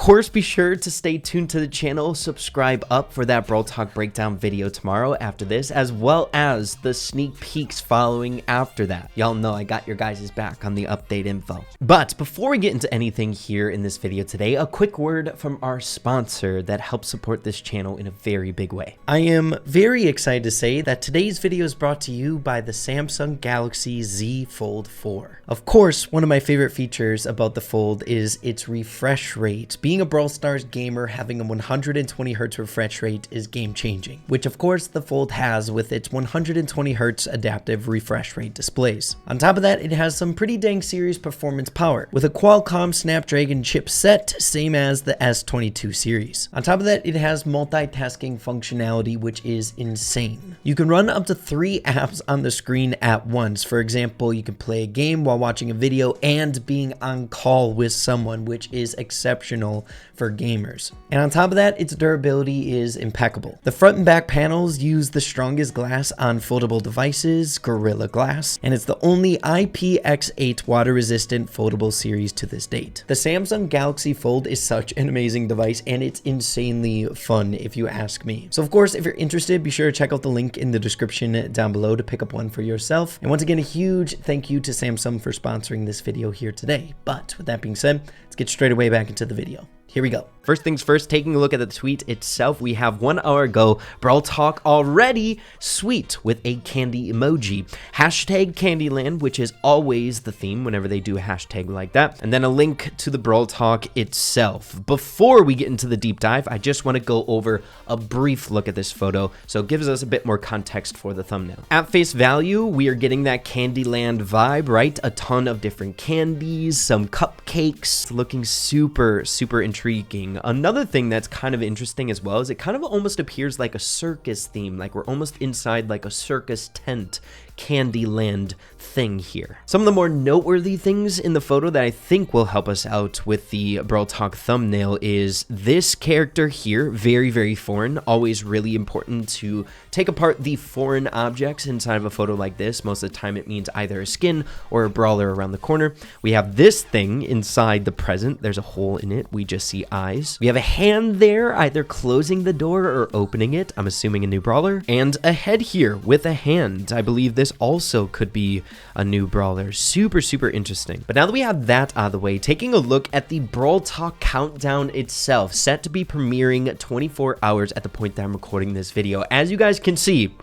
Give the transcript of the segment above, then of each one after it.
course, be sure to stay tuned to the channel, subscribe up for that Brawl Talk breakdown video tomorrow after this, as well as the sneak peeks following after that. Y'all know I got your guys' back on the update info. But before we get into anything here in this video today, a quick word from our sponsor that helps support this channel in a very big way. I am very excited to say that today's video is brought to you by the Samsung Galaxy Z Fold 4. Of course, one of my favorite features about the Fold is its refresh rate. Being a Brawl Stars gamer, having a 120Hz refresh rate is game changing, which of course the Fold has with its 120Hz adaptive refresh rate displays. On top of that, it has some pretty dang serious performance power with a Qualcomm Snapdragon chipset, same as the S22 series. On top of that, it has multitasking functionality, which is insane. You can run up to 3 apps on the screen at once. For example, you can play a game while watching a video and being on call with someone, which is exceptional for gamers. And on top of that, its durability is impeccable. The front and back panels use the strongest glass on foldable devices, Gorilla Glass, and it's the only IPX8 water resistant foldable series to this date. The Samsung Galaxy Fold is such an amazing device, and it's insanely fun if you ask me. So of course, if you're interested, be sure to check out the link in the description down below to pick up one for yourself. And once again, a huge thank you to Samsung for sponsoring this video here today. But with that being said, let's get straight away back into the video. Here we go. First things first, taking a look at the tweet itself, we have 1 hour ago, Brawl Talk already sweet with a candy emoji. Hashtag Candyland, which is always the theme whenever they do a hashtag like that. And then a link to the Brawl Talk itself. Before we get into the deep dive, I just want to go over a brief look at this photo, so it gives us a bit more context for the thumbnail. At face value, we are getting that Candyland vibe, right? A ton of different candies, some cupcakes, looking super intriguing. Another thing that's kind of interesting as well is it kind of almost appears like a circus theme, like we're almost inside like a circus tent Candyland thing here. Some of the more noteworthy things in the photo that I think will help us out with the Brawl Talk thumbnail is this character here, very foreign. Always really important to take apart the foreign objects inside of a photo like this. Most of the time it means either a skin or a brawler around the corner. We have this thing inside the present. There's a hole in it. We just see eyes. We have a hand there, either closing the door or opening it. I'm assuming a new brawler. And a head here with a hand. I believe this also could be a new brawler. Super interesting. But now that we have that out of the way, taking a look at the Brawl Talk countdown itself, set to be premiering 24 hours at the point that I'm recording this video. As you guys can see,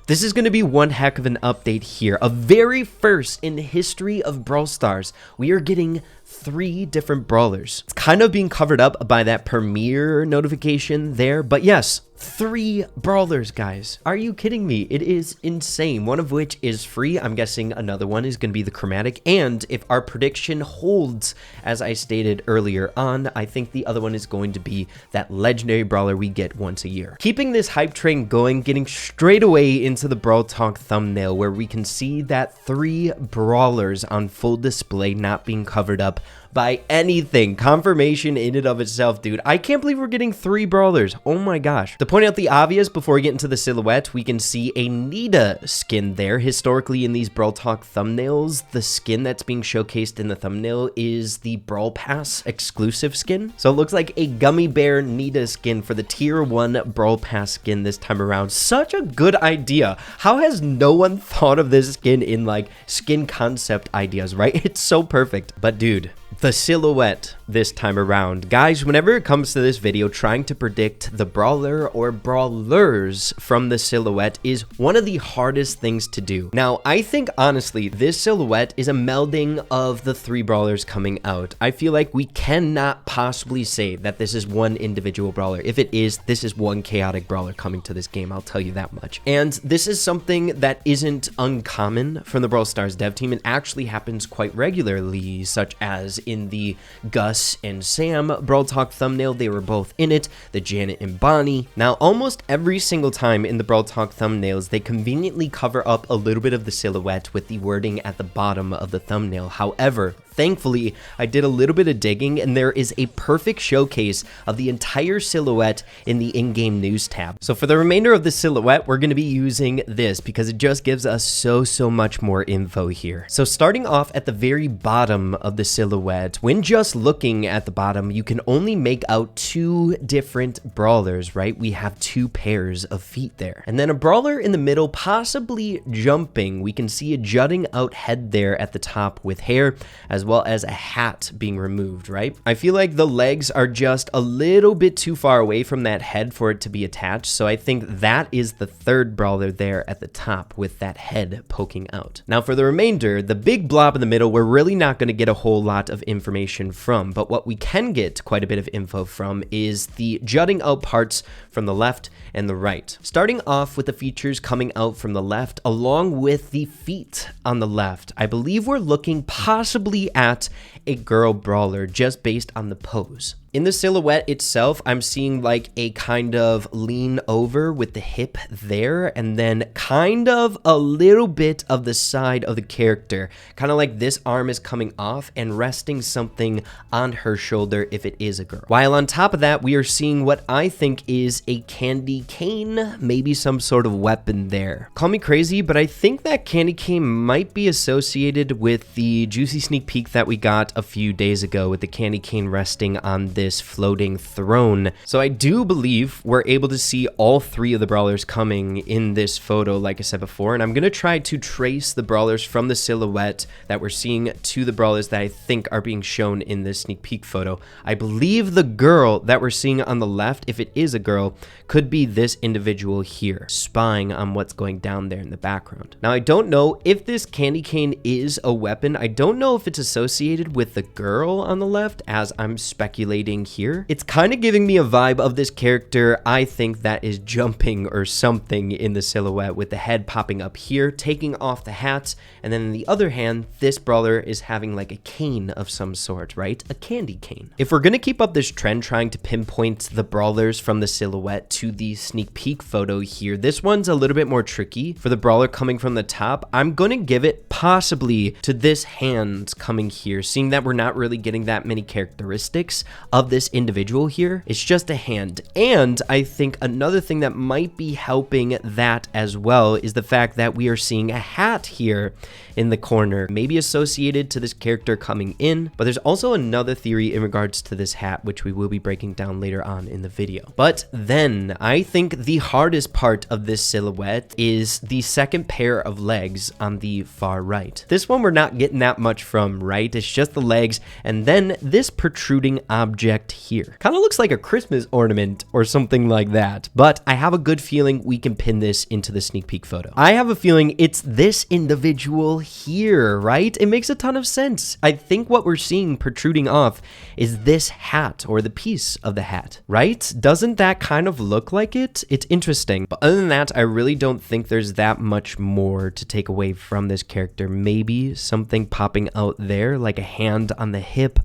this is going to be one heck of an update here. A very first in the history of Brawl Stars, we are getting 3 different brawlers. It's kind of being covered up by that premiere notification there, but yes, 3 brawlers, guys. Are you kidding me? It is insane. One of which is free. I'm guessing another one is going to be the chromatic. And if our prediction holds, as I stated earlier on, I think the other one is going to be that legendary brawler we get once a year. Keeping this hype train going, getting straight away into the Brawl Talk thumbnail where we can see that 3 brawlers on full display not being covered up by anything. Confirmation in and of itself, dude. I can't believe we're getting 3 brawlers. Oh my gosh. To point out the obvious before we get into the silhouette, we can see a Nita skin there. Historically in these Brawl Talk thumbnails, the skin that's being showcased in the thumbnail is the Brawl Pass exclusive skin. So it looks like a gummy bear Nita skin for the tier 1 Brawl Pass skin this time around. Such a good idea. How has no one thought of this skin in like skin concept ideas, right? It's so perfect. But dude, the silhouette this time around. Guys, whenever it comes to this video, trying to predict the brawler or brawlers from the silhouette is one of the hardest things to do. Now, I think honestly, this silhouette is a melding of the 3 brawlers coming out. I feel like we cannot possibly say that this is one individual brawler. If it is, this is one chaotic brawler coming to this game, I'll tell you that much. And this is something that isn't uncommon from the Brawl Stars dev team. It actually happens quite regularly, such as in the Gus and Sam Brawl Talk thumbnail. They were both in it, the Janet and Bonnie. Now, almost every single time in the Brawl Talk thumbnails, they conveniently cover up a little bit of the silhouette with the wording at the bottom of the thumbnail. However, thankfully, I did a little bit of digging and there is a perfect showcase of the entire silhouette in the in-game news tab. So for the remainder of the silhouette, we're going to be using this because it just gives us so much more info here. So starting off at the very bottom of the silhouette, when just looking at the bottom, you can only make out two different brawlers, right? We have two pairs of feet there. And then a brawler in the middle, possibly jumping. We can see a jutting out head there at the top with hair, as well as a hat being removed, right? I feel like the legs are just a little bit too far away from that head for it to be attached. So I think that is the third brawler there at the top with that head poking out. Now for the remainder, the big blob in the middle, we're really not going to get a whole lot of information from, but what we can get quite a bit of info from is the jutting out parts from the left and the right. Starting off with the features coming out from the left, along with the feet on the left, I believe we're looking possibly at a girl brawler just based on the pose. In the silhouette itself, I'm seeing like a kind of lean over with the hip there, and then kind of a little bit of the side of the character, kind of like this arm is coming off and resting something on her shoulder if it is a girl. While on top of that, we are seeing what I think is a candy cane, maybe some sort of weapon there. Call me crazy, but I think that candy cane might be associated with the juicy sneak peek that we got a few days ago with the candy cane resting on this floating throne. So I do believe we're able to see all three of the brawlers coming in this photo, like I said before, and I'm going to try to trace the brawlers from the silhouette that we're seeing to the brawlers that I think are being shown in this sneak peek photo. I believe the girl that we're seeing on the left, if it is a girl, could be this individual here, spying on what's going down there in the background. Now, I don't know if this candy cane is a weapon. I don't know if it's associated with the girl on the left, as I'm speculating here. It's kind of giving me a vibe of this character, I think, that is jumping or something in the silhouette, with the head popping up here, taking off the hat, and then on the other hand, this brawler is having like a cane of some sort, right? A candy cane. If we're gonna keep up this trend trying to pinpoint the brawlers from the silhouette to the sneak peek photo here, this one's a little bit more tricky. For the brawler coming from the top, I'm gonna give it possibly to this hand coming here, seeing that we're not really getting that many characteristics of this individual here. It's just a hand. And I think another thing that might be helping that as well is the fact that we are seeing a hat here in the corner, maybe associated to this character coming in. But there's also another theory in regards to this hat, which we will be breaking down later on in the video. But then I think the hardest part of this silhouette is the second pair of legs on the far right. This one we're not getting that much from, right? It's just the legs and then this protruding object here. Kind of looks like a Christmas ornament or something like that, but I have a good feeling we can pin this into the sneak peek photo. I have a feeling it's this individual here, right? It makes a ton of sense. I think what we're seeing protruding off is this hat or the piece of the hat, right? Doesn't that kind of look like it? It's interesting. But other than that, I really don't think there's that much more to take away from this character. Maybe something popping out there like a hand on the hip,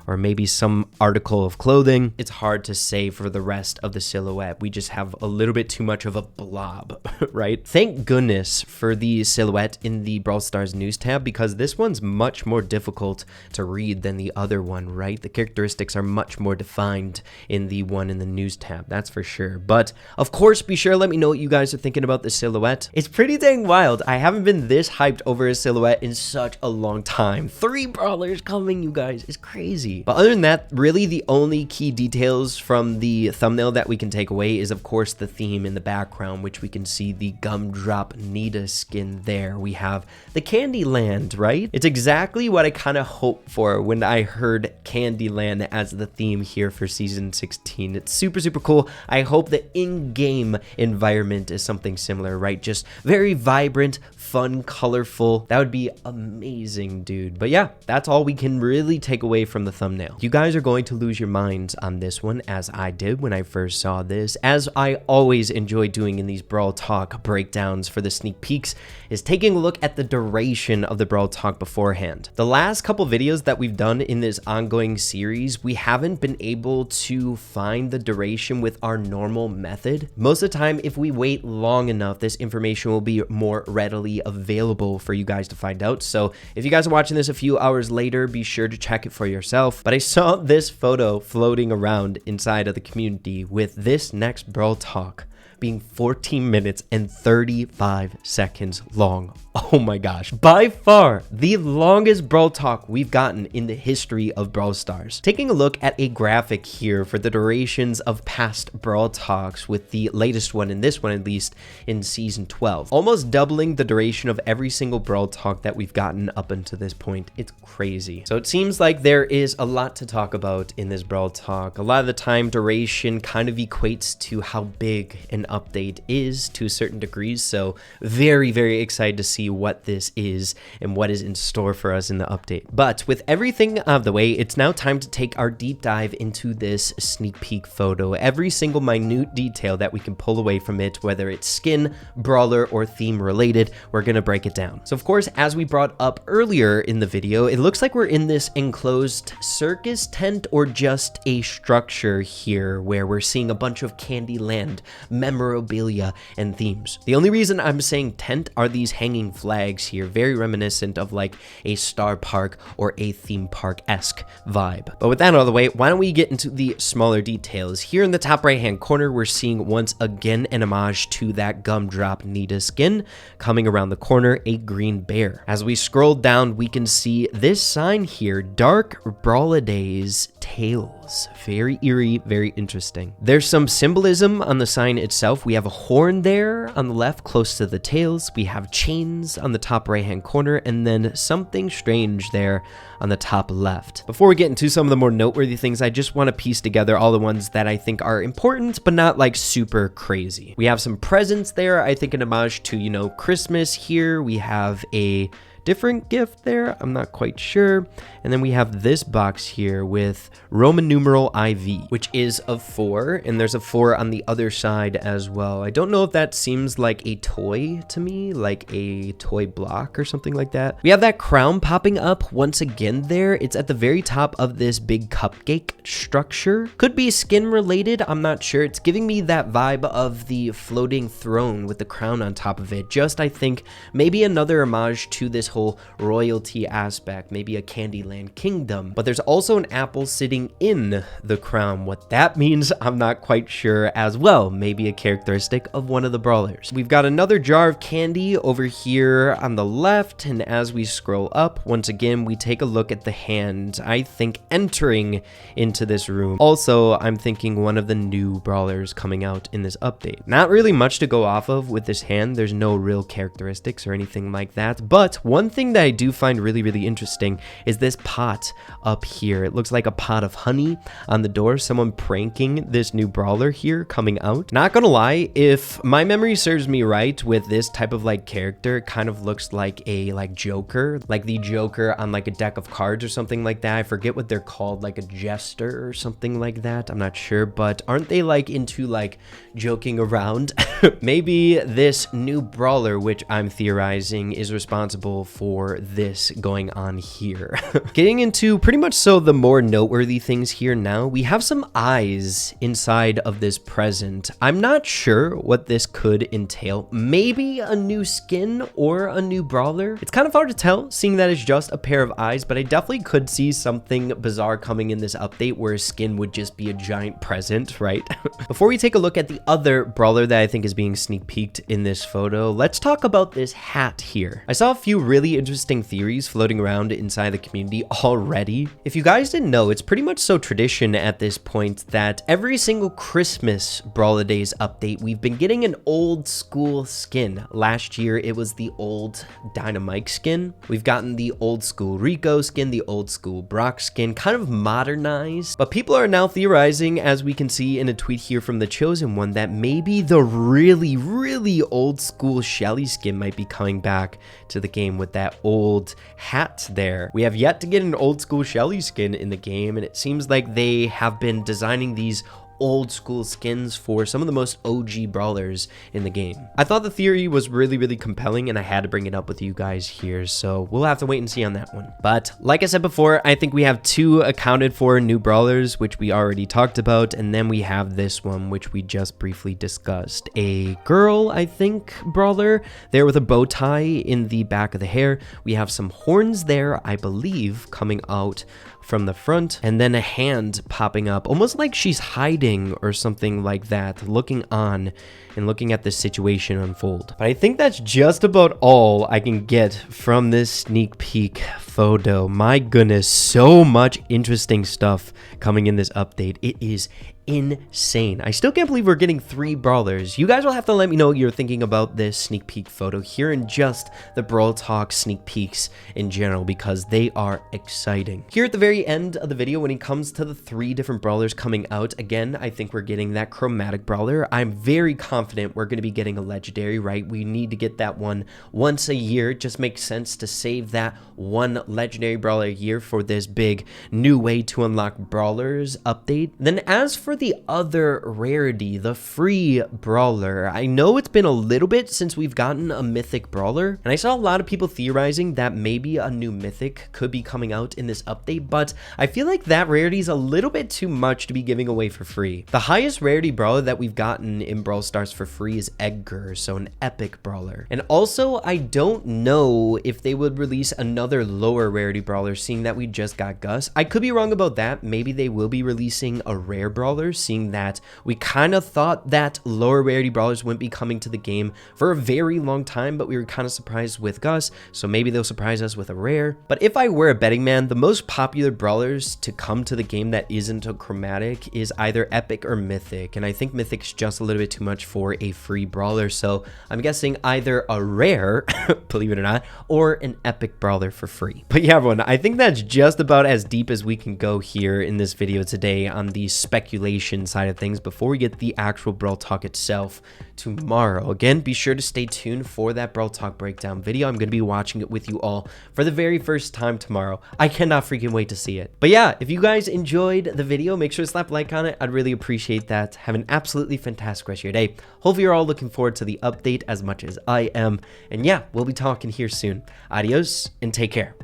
or maybe some article of clothing. It's hard to say for the rest of the silhouette. We just have a little bit too much of a blob, right? Thank goodness for the silhouette in the Brawl Stars news tab, because this one's much more difficult to read than the other one, right? The characteristics are much more defined in the one in the news tab, that's for sure. But of course, be sure to let me know what you guys are thinking about the silhouette. It's pretty dang wild. I haven't been this hyped over a silhouette in such a long time. 3 brawlers coming, you guys. It's crazy. But other than that, really the only key details from the thumbnail that we can take away is, of course, the theme in the background, which we can see the Gumdrop Nita skin there. We have the Candyland, right? It's exactly what I kind of hoped for when I heard Candyland as the theme here for Season 16. It's super, super cool. I hope the in-game environment is something similar, right? Just very vibrant, fun, colorful. That would be amazing, dude. But yeah, that's all we can really take away from the thumbnail. thumbnail. You guys are going to lose your minds on this one, as I did when I first saw this. As I always enjoy doing in these Brawl Talk breakdowns for the sneak peeks, is taking a look at the duration of the Brawl Talk beforehand. The last couple videos that we've done in this ongoing series, we haven't been able to find the duration with our normal method. Most of the time, if we wait long enough, this information will be more readily available for you guys to find out. So if you guys are watching this a few hours later, be sure to check it for yourself. But I saw this photo floating around inside of the community with this next Brawl Talk being 14 minutes and 35 seconds long. Oh my gosh. By far, the longest Brawl Talk we've gotten in the history of Brawl Stars. Taking a look at a graphic here for the durations of past Brawl Talks, with the latest one, in this one at least, in Season 12. Almost doubling the duration of every single Brawl Talk that we've gotten up until this point. It's crazy. So it seems like there is a lot to talk about in this Brawl Talk. A lot of the time, duration kind of equates to how big an update is to a certain degree. So very, very excited to see what this is and what is in store for us in the update. But with everything out of the way, it's now time to take our deep dive into this sneak peek photo. Every single minute detail that we can pull away from it, whether it's skin, brawler, or theme related, we're gonna break it down. So of course, as we brought up earlier in the video, it looks like we're in this enclosed circus tent or just a structure here where we're seeing a bunch of Candyland memorabilia and themes. The only reason I'm saying tent are these hanging flags here, very reminiscent of like a Star Park or a theme park-esque vibe. But with that out of the way, why don't we get into the smaller details. Here in the top right hand corner, we're seeing once again an homage to that Gumdrop Nita skin. Coming around the corner, a green bear. As we scroll down, we can see this sign here, Dark Brawladays Tales. Very eerie, very interesting. There's some symbolism on the sign itself. We have a horn there on the left close to the tails. We have chains on the top right hand corner, and then something strange there on the top left. Before we get into some of the more noteworthy things, I just want to piece together all the ones that I think are important, but not like super crazy. We have some presents there, I think an homage to, you know, Christmas here. We have a different gift there, I'm not quite sure. And then we have this box here with Roman numeral IV, which is of 4, and there's a 4 on the other side as well. I don't know if that seems like a toy to me, like a toy block or something like that. We have that crown popping up once again there. It's at the very top of this big cupcake structure. Could be skin related, I'm not sure. It's giving me that vibe of the floating throne with the crown on top of it. Just, I think, maybe another homage to this whole royalty aspect, maybe a Candyland kingdom. But there's also an apple sitting in the crown. What that means, I'm not quite sure as well. Maybe a characteristic of one of the brawlers. We've got another jar of candy over here on the left, and as we scroll up, once again, we take a look at the hand, I think, entering into this room. Also, I'm thinking one of the new brawlers coming out in this update. Not really much to go off of with this hand. There's no real characteristics or anything like that, but one thing that I do find really, really interesting is this pot up here. It looks like a pot of honey on the door. Someone pranking this new brawler here coming out. Not gonna lie, if my memory serves me right with this type of like character, it kind of looks like a Joker, like the Joker on like a deck of cards or something like that. I forget what they're called, like a jester or something like that. I'm not sure, but aren't they like into like joking around? Maybe this new brawler, which I'm theorizing is responsible for this going on here. Getting into pretty much so the more noteworthy things here now, we have some eyes inside of this present. I'm not sure what this could entail. Maybe a new skin or a new brawler. It's kind of hard to tell, seeing that it's just a pair of eyes, but I definitely could see something bizarre coming in this update where a skin would just be a giant present, right? Before we take a look at the other brawler that I think is being sneak peeked in this photo, let's talk about this hat here. I saw a few really interesting theories floating around inside the community already. If you guys didn't know, it's pretty much so tradition at this point that every single Christmas Brawladays update, we've been getting an old school skin. Last year, it was the old Dynamite skin. We've gotten the old school Rico skin, the old school Brock skin, kind of modernized. But people are now theorizing, as we can see in a tweet here from the Chosen One, that maybe the really, really old school Shelly skin might be coming back to the game with with that old hat there. We have yet to get an old school Shelly skin in the game, and it seems like they have been designing these old school skins for some of the most OG brawlers in the game. I thought the theory was really compelling, and I had to bring it up with you guys here, so we'll have to wait and see on that one. But like I said before, I think we have 2 accounted for new brawlers, which we already talked about, and then we have this one, which we just briefly discussed. A girl, I think, brawler there with a bow tie in the back of the hair. We have some horns there, I believe, coming out from the front, and then a hand popping up, almost like she's hiding or something like that, looking on and looking at this situation unfold. But I think that's just about all I can get from this sneak peek photo. My goodness, so much interesting stuff coming in this update. It is insane. I still can't believe we're getting 3 brawlers. You guys will have to let me know what you're thinking about this sneak peek photo here in just the Brawl Talk sneak peeks in general, because they are exciting. Here at the very end of the video, when it comes to the 3 different brawlers coming out, again, I think we're getting that chromatic brawler. I'm very confident we're going to be getting a legendary, right? We need to get that one once a year. It just makes sense to save that one legendary brawler a year for this big new way to unlock brawlers update. Then as for the other rarity, the free brawler, I know it's been a little bit since we've gotten a mythic brawler, and I saw a lot of people theorizing that maybe a new mythic could be coming out in this update, but I feel like that rarity is a little bit too much to be giving away for free. The highest rarity brawler that we've gotten in Brawl Stars for free is Edgar, so an epic brawler. And also, I don't know if they would release another lower rarity brawler, seeing that we just got Gus. I could be wrong about that. Maybe they will be releasing a rare brawler, seeing that we kind of thought that lower rarity brawlers wouldn't be coming to the game for a very long time, but we were kind of surprised with Gus, so maybe they'll surprise us with a rare. But if I were a betting man, the most popular brawlers to come to the game that isn't a chromatic is either epic or mythic, and I think mythic's just a little bit too much for a free brawler, so I'm guessing either a rare, believe it or not, or an epic brawler for free. But yeah, everyone, I think that's just about as deep as we can go here in this video today on the speculation side of things before we get the actual Brawl Talk itself tomorrow. Again, be sure to stay tuned for that Brawl Talk breakdown video. I'm going to be watching it with you all for the very first time tomorrow. I cannot freaking wait to see it. But yeah, if you guys enjoyed the video, make sure to slap a like on it. I'd really appreciate that. Have an absolutely fantastic rest of your day. Hopefully you're all looking forward to the update as much as I am. And yeah, we'll be talking here soon. Adios and take care.